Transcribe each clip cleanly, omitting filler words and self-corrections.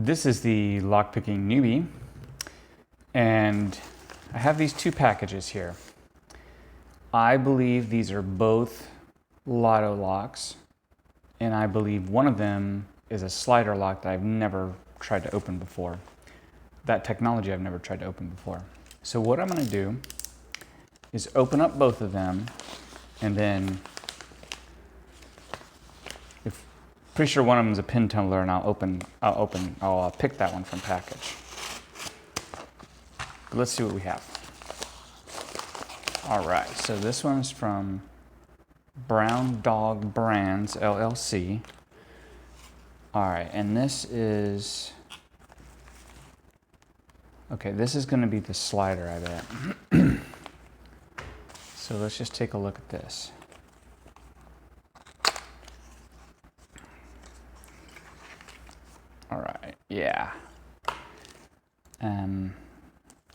This is the Lockpicking Newbie, and I have these two packages here. I believe these are both LOTO locks, and I believe one of them is a slider lock that I've never tried to open before. That technology I've never tried to open before. So what I'm going to do is open up both of them, and then pretty sure one of them is a pin tumbler, and I'll pick that one from package. But let's see what we have. All right, so this one's from Brown Dog Brands LLC. All right, and this is, okay, this is gonna be the slider, I bet. So let's just take a look at this. All right, yeah.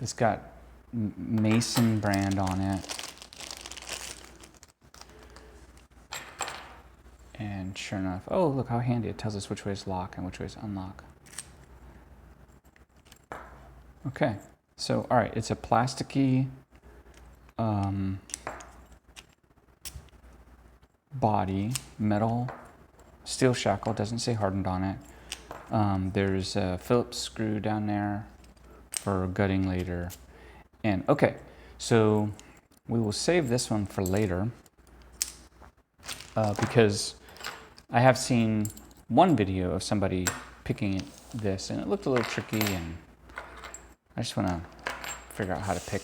It's got Mason brand on it. And sure enough, oh, look how handy. It tells us which way is lock and which way is unlock. Okay, so, all right, it's a plasticky body, metal, steel shackle, doesn't say hardened on it. There's a Phillips screw down there for gutting later. And okay, so we will save this one for later because I have seen one video of somebody picking this and it looked a little tricky, and I just want to figure out how to pick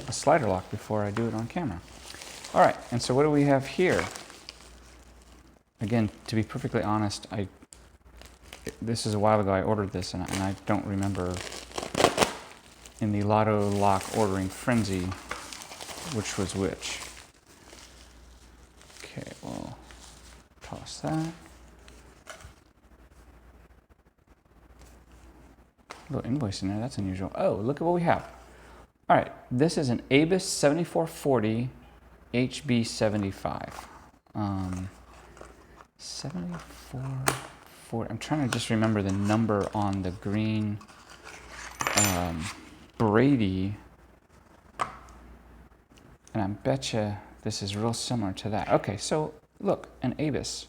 a slider lock before I do it on camera. All right, and so what do we have here? Again, to be perfectly honest, this is a while ago I ordered this, and I don't remember in the LOTO lock ordering frenzy which was which. Okay, we'll toss that. A little invoice in there, that's unusual. Oh, look at what we have. All right, this is an ABIS 7440 HB75. 7440, I'm trying to just remember the number on the green Brady, and I betcha this is real similar to that. Okay, so look, an ABIS,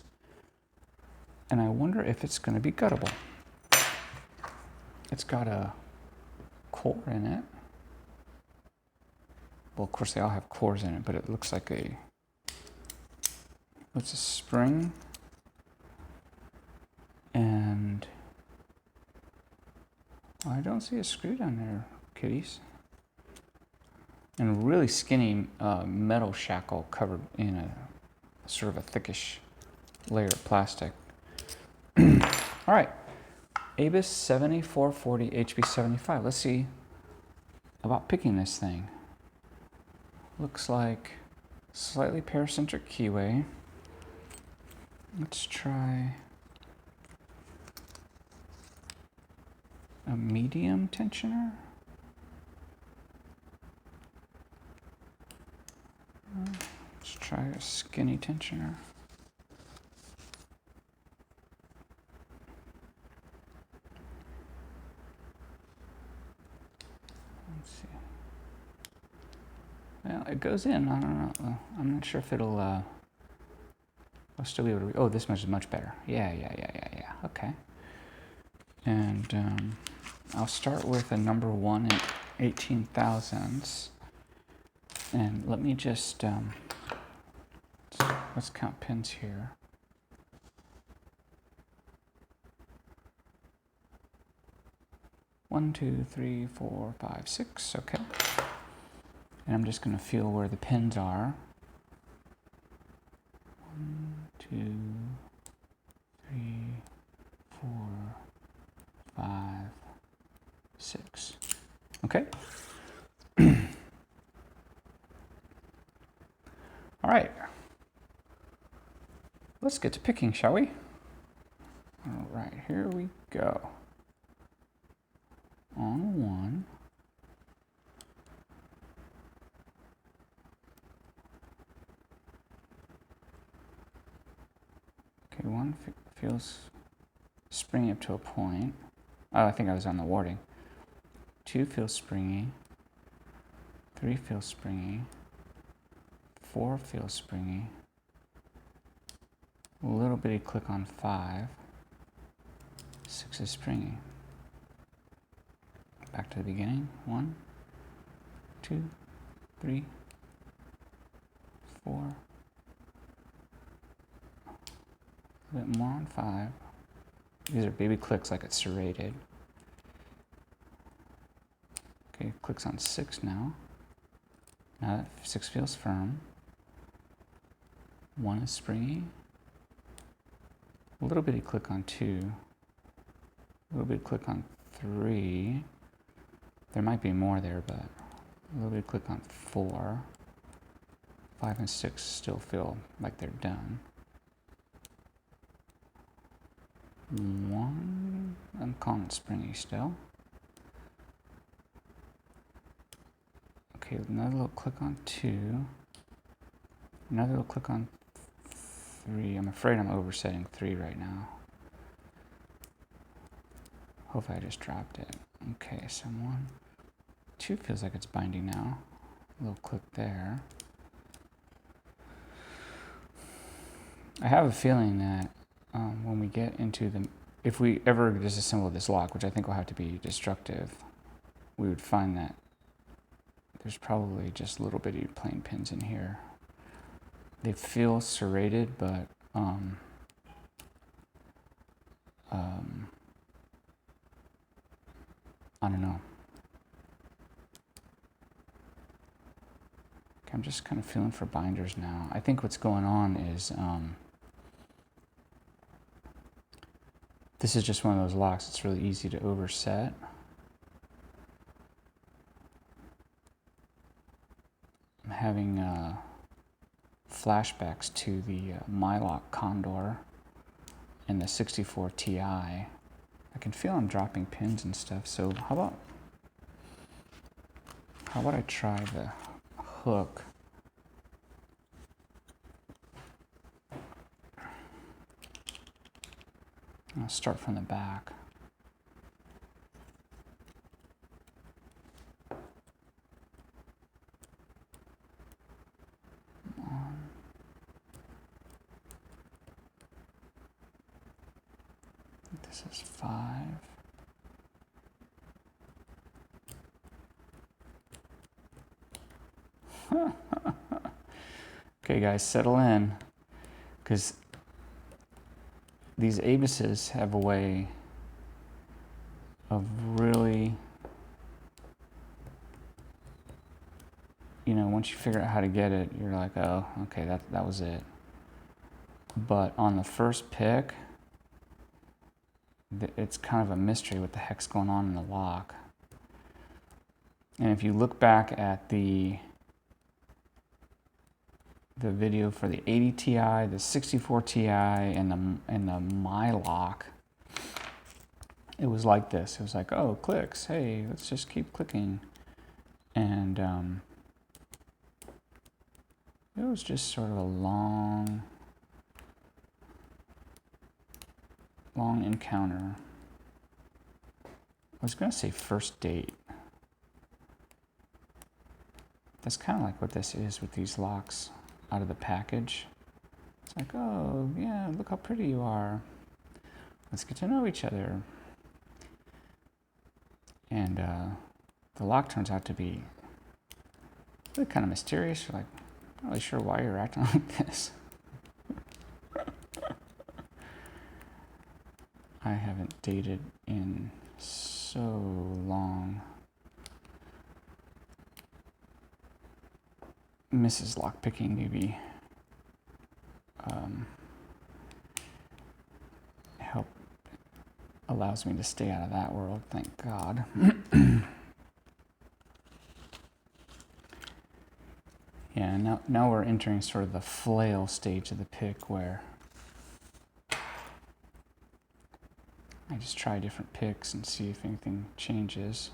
and I wonder if it's going to be guttable. It's got a core in it. Well, of course they all have cores in it, but it looks like it's a spring, and I don't see a screw down there, kitties. And a really skinny metal shackle covered in a sort of a thickish layer of plastic. All right, ABIS 7440 HB75. Let's see about picking this thing. Looks like slightly paracentric keyway. Let's try a medium tensioner. Let's try a skinny tensioner. Let's see. Well, it goes in. I don't know. I'm not sure if it'll. I'll still be able to. Oh, this much is much better. Yeah. Okay. And I'll start with a number 1 at 18 thousandths. And let me just, let's count pins here. One, 2, 3, 4, 5, 6, okay. And I'm just gonna feel where the pins are. 1, 2, 3, 4, 5, 6. Okay. All right. Let's get to picking, shall we? All right, here we go. On 1. Okay, one feels springy up to a point. Oh, I think I was on the warding. 2 feels springy. 3 feels springy. 4 feels springy. A little bitty click on 5. 6 is springy. Back to the beginning. 1, 2, 3, 4. A bit more on 5. These are baby clicks like it's serrated. Okay, clicks on 6 now. Now that 6 feels firm. 1 is springy. A little bitty click on 2. A little bitty click on 3. There might be more there, but a little bitty click on 4. 5 and 6 still feel like they're done. 1, I'm calling it springy still. Okay, another little click on 2. Another little click on 3. I'm afraid I'm oversetting 3 right now. Hopefully I just dropped it. Okay, so 1, 2 feels like it's binding now. A little click there. I have a feeling that when we get into the, if we ever disassemble this lock, which I think will have to be destructive, we would find that there's probably just little bitty plain pins in here. They feel serrated, but I don't know. Okay, I'm just kind of feeling for binders now. I think what's going on is this is just one of those locks. It's really easy to overset. I'm having flashbacks to the Mylock Condor and the 64 Ti. I can feel I'm dropping pins and stuff, so how about I try the hook. I'll start from the back. This is 5. Okay, guys, settle in, because these abuses have a way of really, once you figure out how to get it, you're like, oh, okay, that was it. But on the first pick, it's kind of a mystery what the heck's going on in the lock. And if you look back at the video for the 80 Ti, the 64 Ti, and the Mylock, it was like this. It was like, oh, clicks. Hey, let's just keep clicking. And it was just sort of a long encounter. I was going to say first date. That's kind of like what this is with these locks out of the package. It's like, oh, yeah, look how pretty you are. Let's get to know each other. And the lock turns out to be really kind of mysterious. You're like, not really sure why you're acting like this. I haven't dated in so long. Mrs. LockpickingNewbie allows me to stay out of that world, thank God. Yeah, now we're entering sort of the flail stage of the pick, where I just try different picks and see if anything changes.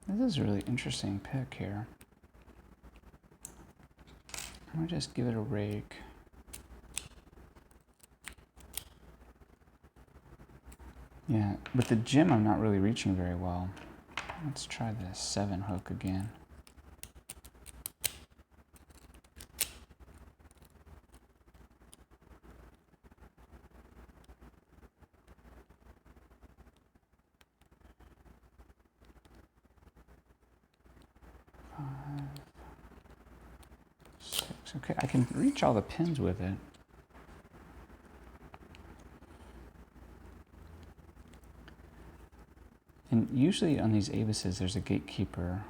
This is a really interesting pick here. I'll just give it a rake. Yeah, with the jim, I'm not really reaching very well. Let's try the 7 hook again. Okay, I can reach all the pins with it. And usually on these abaces, there's a gatekeeper.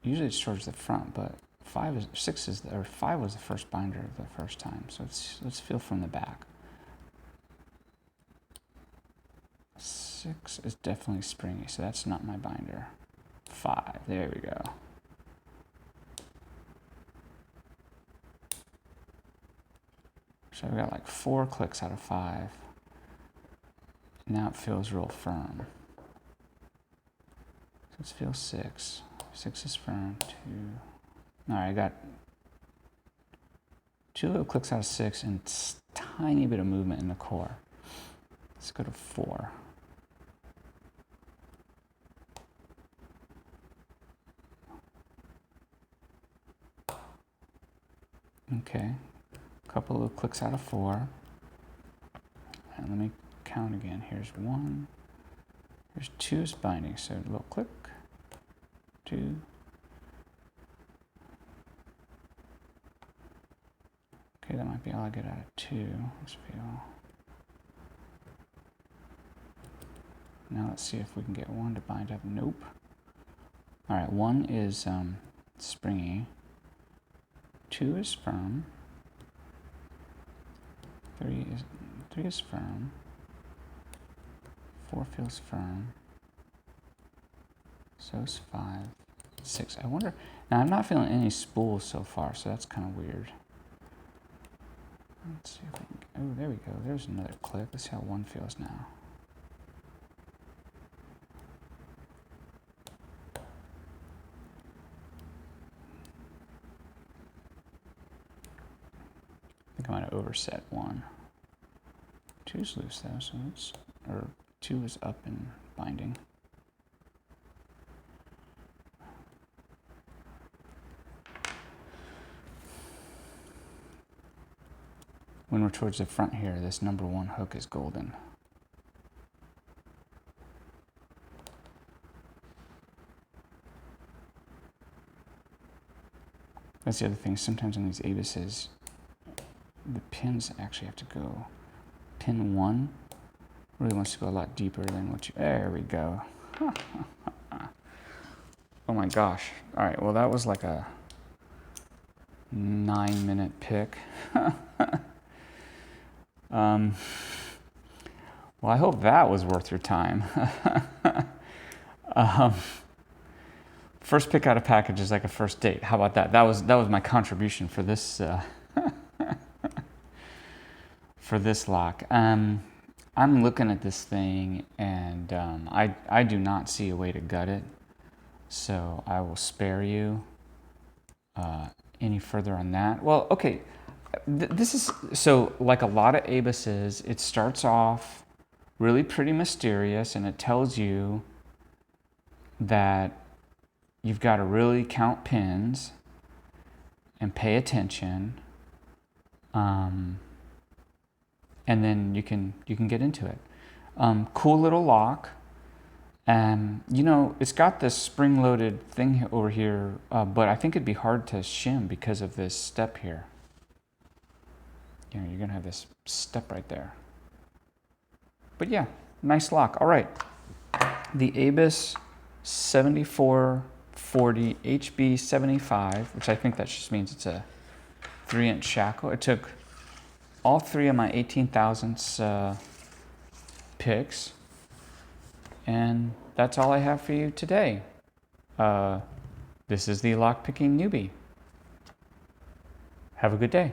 Usually it's towards the front, but 5 was the first binder the first time. So let's feel from the back. 6 is definitely springy, so that's not my binder. 5, there we go. So I've got like 4 clicks out of 5. Now it feels real firm. So let's feel 6. 6 is firm. 2. All right, I got 2 little clicks out of 6 and tiny bit of movement in the core. Let's go to 4. Okay. Couple of clicks out of 4. And let me count again. Here's 1. Here's 2 is binding. So a little click. 2. Okay, that might be all I get out of 2. Let's feel. Now let's see if we can get 1 to bind up. Nope. All right, 1 is springy. 2 is firm. 3 is firm. 4 feels firm. So is 5. 6. I wonder. Now I'm not feeling any spools so far, so that's kind of weird. Let's see if we can. Oh, there we go. There's another click. Let's see how 1 feels now. I think I might have overset 1. 2 is loose though, so it's, or 2 is up and binding. When we're towards the front here, this number 1 hook is golden. That's the other thing. Sometimes on these abaces, the pins actually have to go. Pin 1 really wants to go a lot deeper than what you. There we go. Oh my gosh. All right. Well, that was like a 9-minute pick. Well, I hope that was worth your time. First pick out of package is like a first date. How about that? That was my contribution for this for this lock. I'm looking at this thing and I do not see a way to gut it, so I will spare you any further on that. Well, okay. This is, so like a lot of abaces, it starts off really pretty mysterious and it tells you that you've got to really count pins and pay attention, and then you can get into it. Cool little lock. You know, it's got this spring-loaded thing over here, but I think it'd be hard to shim because of this step here. You know, you're gonna have this step right there. But yeah, nice lock. All right, the Abus 7440 HB 75, which I think that just means it's a 3-inch shackle. It took all 3 of my 18 thousandths picks, and that's all I have for you today. This is the Lockpicking Newbie. Have a good day.